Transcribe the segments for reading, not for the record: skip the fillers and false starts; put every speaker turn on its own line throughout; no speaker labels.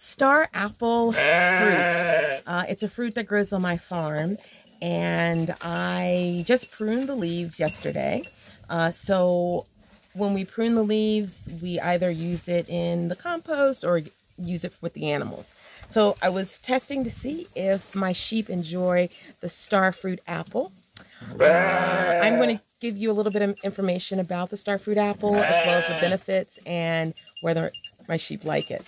star apple fruit. It's a fruit that grows on my farm, and I just pruned the leaves yesterday. So when we prune the leaves, we either use it in the compost or use it with the animals. So I was testing to see if my sheep enjoy the star fruit apple. I'm going to give you a little bit of information about the star fruit apple, as well as the benefits and whether my sheep like it.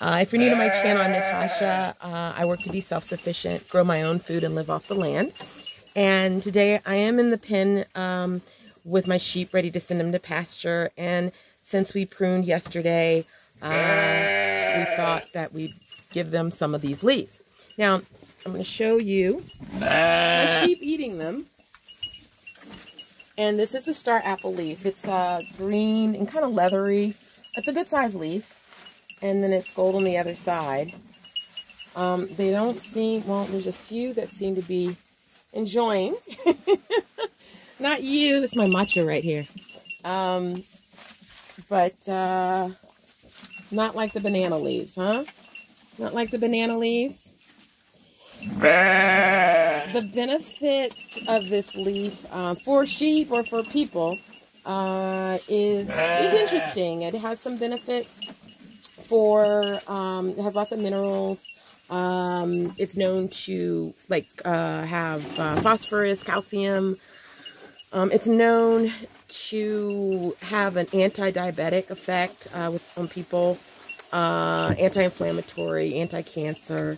If you're new to my channel, I'm Natasha. I work to be self-sufficient, grow my own food, and live off the land. And today I am in the pen with my sheep, ready to send them to pasture. And since we pruned yesterday, we thought that we'd give them some of these leaves. Now, I'm going to show you my sheep eating them. And this is the star apple leaf. It's green and kind of leathery. It's a good size leaf. And then it's gold on the other side. They don't seem, well, there's a few that seem to be enjoying. Not you, that's my macho right here. But not like the banana leaves, huh? Not like the banana leaves. The benefits of this leaf for sheep or for people is interesting. It has some benefits for, it has lots of minerals. It's known to have phosphorus, calcium. It's known to have an anti-diabetic effect on people, anti-inflammatory, anti-cancer,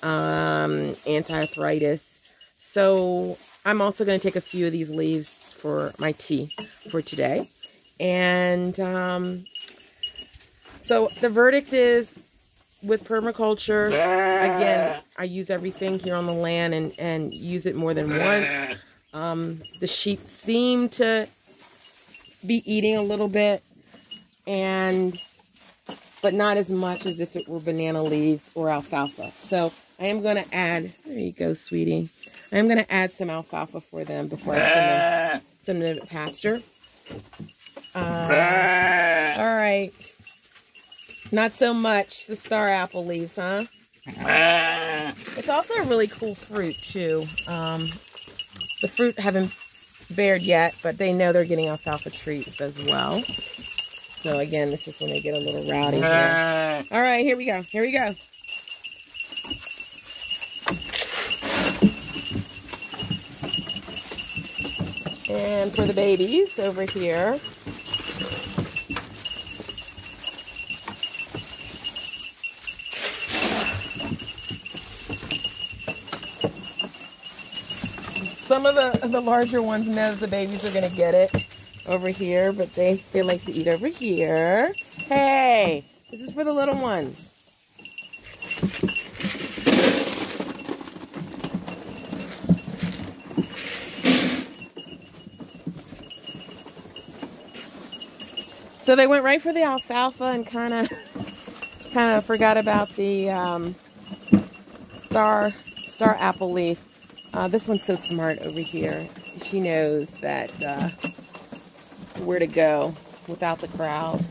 anti-arthritis. So I'm also going to take a few of these leaves for my tea for today. And so the verdict is, with permaculture, again, I use everything here on the land and use it more than once. The sheep seem to be eating a little bit, but not as much as if it were banana leaves or alfalfa. So I am going to add, there you go, sweetie. I am going to add some alfalfa for them before I send them to pasture. All right. Not so much the star apple leaves, huh? It's also a really cool fruit, too. The fruit haven't bared yet, but they know they're getting alfalfa treats as well. So again, this is when they get a little rowdy here. All right, here we go. Here we go. And for the babies over here, some of the larger ones know that the babies are going to get it over here, but they like to eat over here. Hey, this is for the little ones. So they went right for the alfalfa and kind of forgot about the star apple leaf. This one's so smart over here. She knows that where to go without the crowd.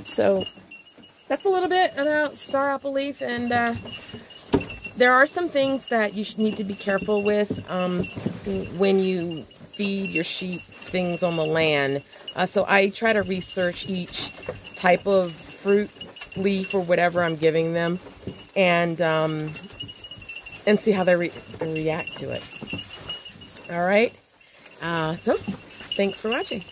So that's a little bit about star apple leaf, and there are some things that you need to be careful with when you feed your sheep things on the land. So I try to research each type of fruit, leaf, or whatever I'm giving them, and see how they react to it. All right. So thanks for watching.